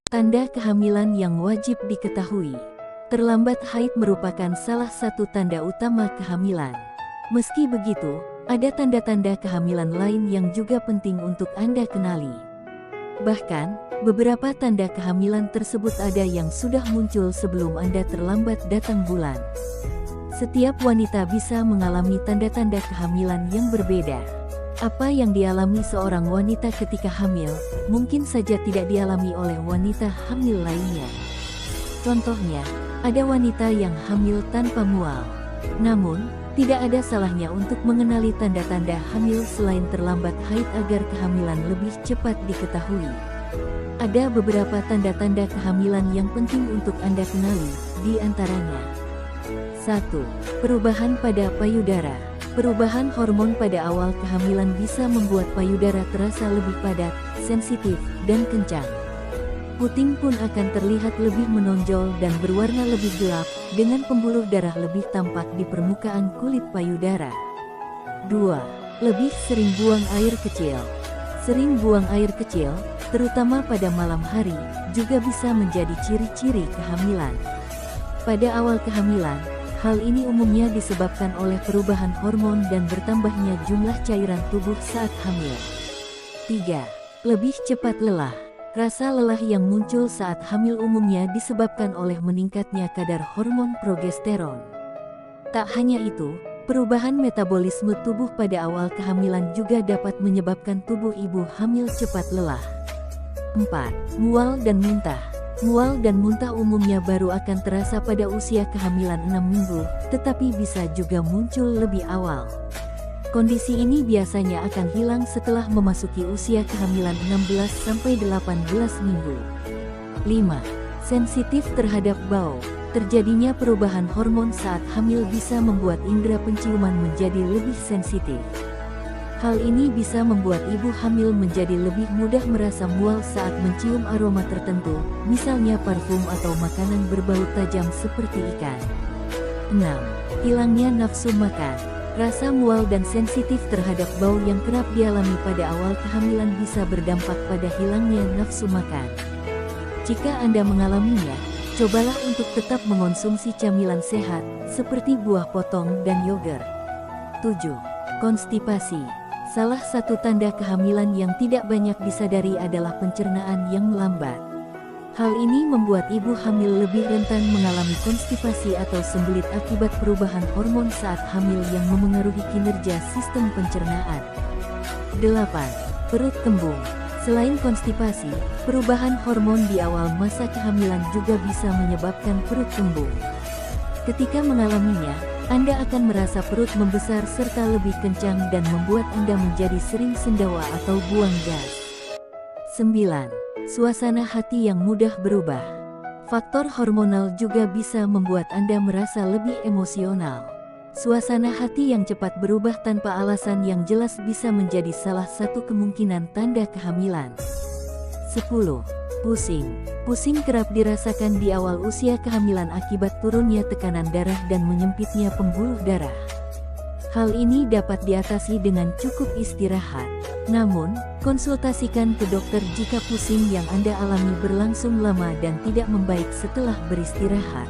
Tanda kehamilan yang wajib diketahui. Terlambat haid merupakan salah satu tanda utama kehamilan. Meski begitu, ada tanda-tanda kehamilan lain yang juga penting untuk Anda kenali. Bahkan, beberapa tanda kehamilan tersebut ada yang sudah muncul sebelum Anda terlambat datang bulan. Setiap wanita bisa mengalami tanda-tanda kehamilan yang berbeda. Apa yang dialami seorang wanita ketika hamil, mungkin saja tidak dialami oleh wanita hamil lainnya. Contohnya, ada wanita yang hamil tanpa mual. Namun, tidak ada salahnya untuk mengenali tanda-tanda hamil selain terlambat haid agar kehamilan lebih cepat diketahui. Ada beberapa tanda-tanda kehamilan yang penting untuk Anda kenali, di antaranya. 1. Perubahan pada payudara. Perubahan hormon pada awal kehamilan bisa membuat payudara terasa lebih padat, sensitif, dan kencang. Puting pun akan terlihat lebih menonjol dan berwarna lebih gelap, dengan pembuluh darah lebih tampak di permukaan kulit payudara. 2. Lebih sering buang air kecil. Sering buang air kecil, terutama pada malam hari, juga bisa menjadi ciri-ciri kehamilan. Pada awal kehamilan, hal ini umumnya disebabkan oleh perubahan hormon dan bertambahnya jumlah cairan tubuh saat hamil. 3. Lebih cepat lelah. Rasa lelah yang muncul saat hamil umumnya disebabkan oleh meningkatnya kadar hormon progesteron. Tak hanya itu, perubahan metabolisme tubuh pada awal kehamilan juga dapat menyebabkan tubuh ibu hamil cepat lelah. 4. Mual dan muntah. Mual dan muntah umumnya baru akan terasa pada usia kehamilan 6 minggu, tetapi bisa juga muncul lebih awal. Kondisi ini biasanya akan hilang setelah memasuki usia kehamilan 16-18 minggu. 5. Sensitif terhadap bau. Terjadinya perubahan hormon saat hamil bisa membuat indera penciuman menjadi lebih sensitif. Hal ini bisa membuat ibu hamil menjadi lebih mudah merasa mual saat mencium aroma tertentu, misalnya parfum atau makanan berbau tajam seperti ikan. 6. Hilangnya nafsu makan. Rasa mual dan sensitif terhadap bau yang kerap dialami pada awal kehamilan bisa berdampak pada hilangnya nafsu makan. Jika Anda mengalaminya, cobalah untuk tetap mengonsumsi camilan sehat, seperti buah potong dan yogurt. 7. Konstipasi. Salah satu tanda kehamilan yang tidak banyak disadari adalah pencernaan yang melambat. Hal ini membuat ibu hamil lebih rentan mengalami konstipasi atau sembelit akibat perubahan hormon saat hamil yang memengaruhi kinerja sistem pencernaan. 8. Perut kembung. Selain konstipasi, perubahan hormon di awal masa kehamilan juga bisa menyebabkan perut kembung. Ketika mengalaminya, Anda akan merasa perut membesar serta lebih kencang dan membuat Anda menjadi sering sendawa atau buang gas. 9. Suasana hati yang mudah berubah. Faktor hormonal juga bisa membuat Anda merasa lebih emosional. Suasana hati yang cepat berubah tanpa alasan yang jelas bisa menjadi salah satu kemungkinan tanda kehamilan. 10. Pusing. Pusing kerap dirasakan di awal usia kehamilan akibat turunnya tekanan darah dan menyempitnya pembuluh darah. Hal ini dapat diatasi dengan cukup istirahat. Namun, konsultasikan ke dokter jika pusing yang Anda alami berlangsung lama dan tidak membaik setelah beristirahat.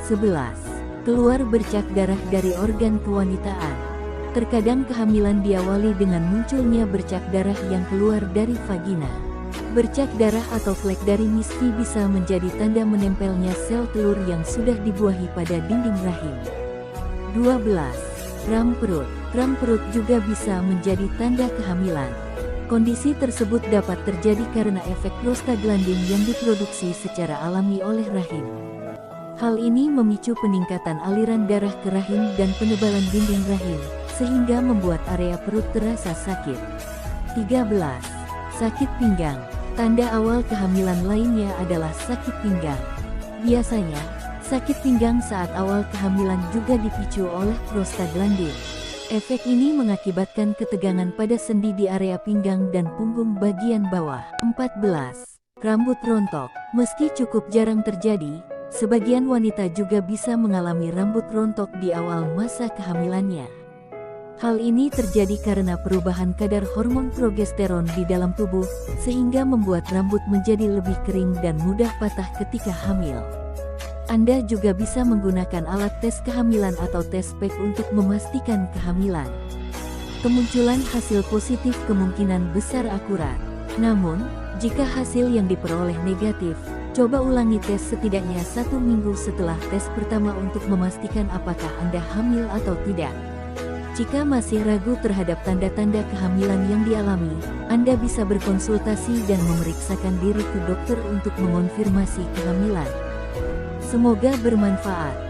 11. Keluar bercak darah dari organ kewanitaan. Terkadang kehamilan diawali dengan munculnya bercak darah yang keluar dari vagina. Bercak darah atau flek dari miski bisa menjadi tanda menempelnya sel telur yang sudah dibuahi pada dinding rahim. 12. Kram perut. Kram perut juga bisa menjadi tanda kehamilan. Kondisi tersebut dapat terjadi karena efek prostaglandin yang diproduksi secara alami oleh rahim. Hal ini memicu peningkatan aliran darah ke rahim dan penebalan dinding rahim, sehingga membuat area perut terasa sakit. 13. Sakit pinggang. Tanda awal kehamilan lainnya adalah sakit pinggang. Biasanya, sakit pinggang saat awal kehamilan juga dipicu oleh prostaglandin. Efek ini mengakibatkan ketegangan pada sendi di area pinggang dan punggung bagian bawah. 14. Rambut rontok. Meski cukup jarang terjadi, sebagian wanita juga bisa mengalami rambut rontok di awal masa kehamilannya. Hal ini terjadi karena perubahan kadar hormon progesteron di dalam tubuh, sehingga membuat rambut menjadi lebih kering dan mudah patah ketika hamil. Anda juga bisa menggunakan alat tes kehamilan atau tes PEG untuk memastikan kehamilan. Kemunculan hasil positif kemungkinan besar akurat. Namun, jika hasil yang diperoleh negatif, coba ulangi tes setidaknya 1 minggu setelah tes pertama untuk memastikan apakah Anda hamil atau tidak. Jika masih ragu terhadap tanda-tanda kehamilan yang dialami, Anda bisa berkonsultasi dan memeriksakan diri ke dokter untuk mengonfirmasi kehamilan. Semoga bermanfaat.